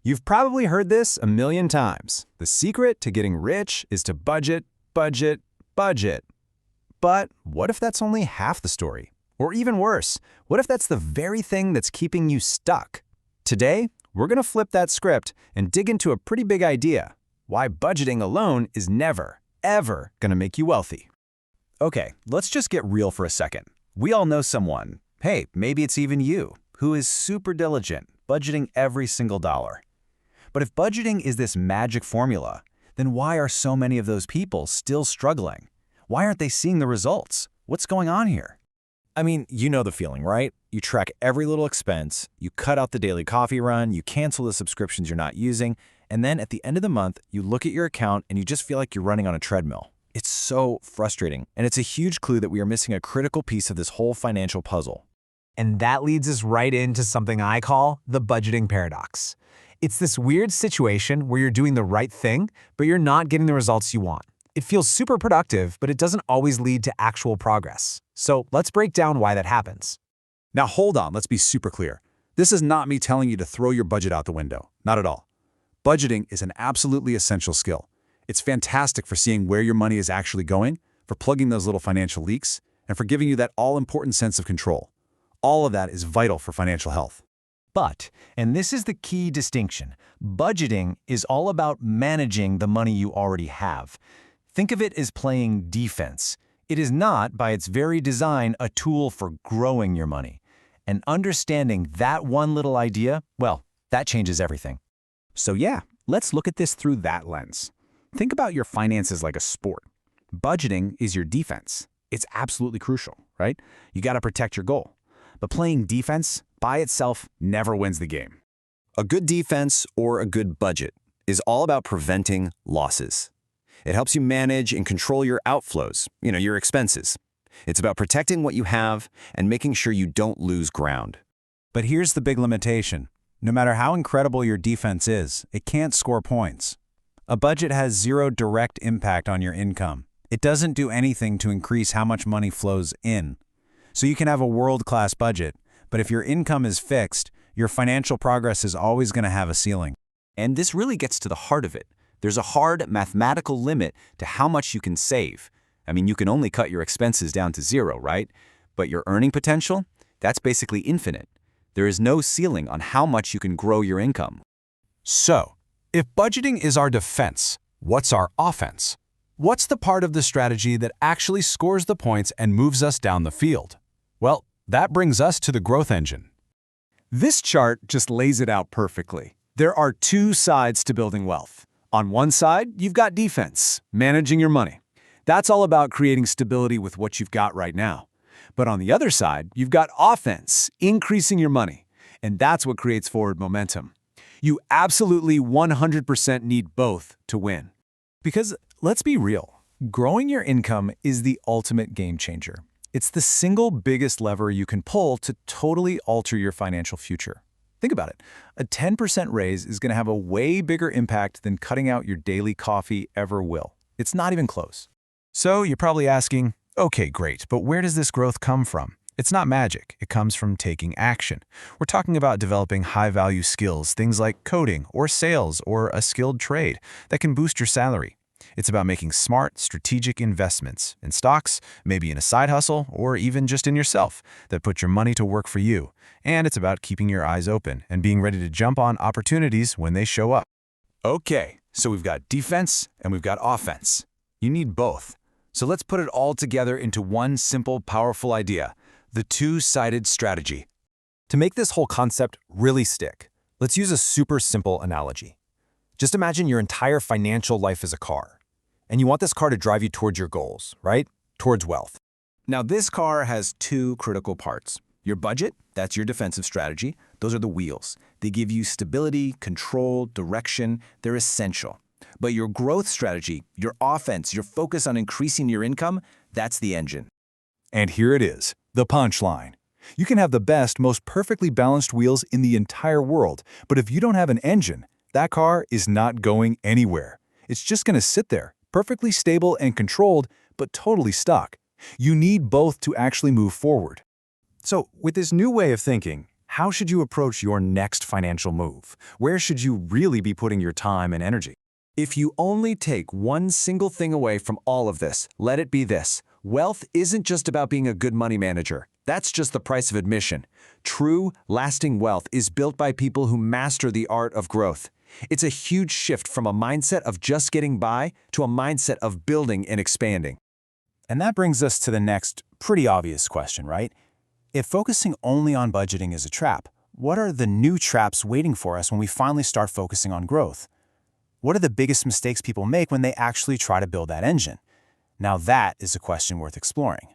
You've probably heard this a million times. The secret to getting rich is to budget, budget, budget. But what if that's only half the story? Or even worse, what if that's the very thing that's keeping you stuck? Today, we're going to flip that script and dig into a pretty big idea: why budgeting alone is never, ever going to make you wealthy. Okay, let's just get real for a second. We all know someone, hey, maybe it's even you, who is super diligent, budgeting every single dollar. But if budgeting is this magic formula, then why are so many of those people still struggling? Why aren't they seeing the results? What's going on here? I mean, you know the feeling, right? You track every little expense, you cut out the daily coffee run, you cancel the subscriptions you're not using, and then at the end of the month, you look at your account and you just feel like you're running on a treadmill. It's so frustrating, and it's a huge clue that we are missing a critical piece of this whole financial puzzle. And that leads us right into something I call the budgeting paradox. It's this weird situation where you're doing the right thing, but you're not getting the results you want. It feels super productive, but it doesn't always lead to actual progress. So let's break down why that happens. Now hold on, let's be super clear. This is not me telling you to throw your budget out the window. Not at all. Budgeting is an absolutely essential skill. It's fantastic for seeing where your money is actually going, for plugging those little financial leaks, and for giving you that all-important sense of control. All of that is vital for financial health. But, and this is the key distinction, budgeting is all about managing the money you already have. Think of it as playing defense. It is not, by its very design, a tool for growing your money. And understanding that one little idea, well, that changes everything. So yeah, let's look at this through that lens. Think about your finances like a sport. Budgeting is your defense. It's absolutely crucial, right? You got to protect your goal. But playing defense by itself never wins the game. A good defense or a good budget is all about preventing losses. It helps you manage and control your outflows, your expenses. It's about protecting what you have and making sure you don't lose ground. But here's the big limitation. No matter how incredible your defense is, it can't score points. A budget has zero direct impact on your income. It doesn't do anything to increase how much money flows in. So you can have a world-class budget, but if your income is fixed, your financial progress is always going to have a ceiling. And this really gets to the heart of it. There's a hard mathematical limit to how much you can save. I mean, you can only cut your expenses down to zero, right? But your earning potential, that's basically infinite. There is no ceiling on how much you can grow your income. So, if budgeting is our defense, what's our offense? What's the part of the strategy that actually scores the points and moves us down the field? Well, that brings us to the growth engine. This chart just lays it out perfectly. There are two sides to building wealth. On one side, you've got defense, managing your money. That's all about creating stability with what you've got right now. But on the other side, you've got offense, increasing your money. And that's what creates forward momentum. You absolutely 100% need both to win. Because let's be real, growing your income is the ultimate game changer. It's the single biggest lever you can pull to totally alter your financial future. Think about it. A 10% raise is going to have a way bigger impact than cutting out your daily coffee ever will. It's not even close. So you're probably asking, okay, great, but where does this growth come from? It's not magic. It comes from taking action. We're talking about developing high-value skills, things like coding or sales or a skilled trade that can boost your salary. It's about making smart, strategic investments in stocks, maybe in a side hustle, or even just in yourself that put your money to work for you. And it's about keeping your eyes open and being ready to jump on opportunities when they show up. Okay, so we've got defense and we've got offense. You need both. So let's put it all together into one simple, powerful idea: the two-sided strategy. To make this whole concept really stick, let's use a super simple analogy. Just imagine your entire financial life as a car, and you want this car to drive you towards your goals, right? Towards wealth. Now, this car has two critical parts. Your budget, that's your defensive strategy. Those are the wheels. They give you stability, control, direction. They're essential. But your growth strategy, your offense, your focus on increasing your income, that's the engine. And here it is, the punchline. You can have the best, most perfectly balanced wheels in the entire world, but if you don't have an engine, that car is not going anywhere. It's just going to sit there, perfectly stable and controlled, but totally stuck. You need both to actually move forward. So, with this new way of thinking, How should you approach your next financial move? Where should you really be putting your time and energy? If you only take one single thing away from all of this, let it be this. Wealth isn't just about being a good money manager. That's just the price of admission. True, lasting wealth is built by people who master the art of growth. It's a huge shift from a mindset of just getting by to a mindset of building and expanding. And that brings us to the next pretty obvious question, right? If focusing only on budgeting is a trap, what are the new traps waiting for us when we finally start focusing on growth? What are the biggest mistakes people make when they actually try to build that engine? Now that is a question worth exploring.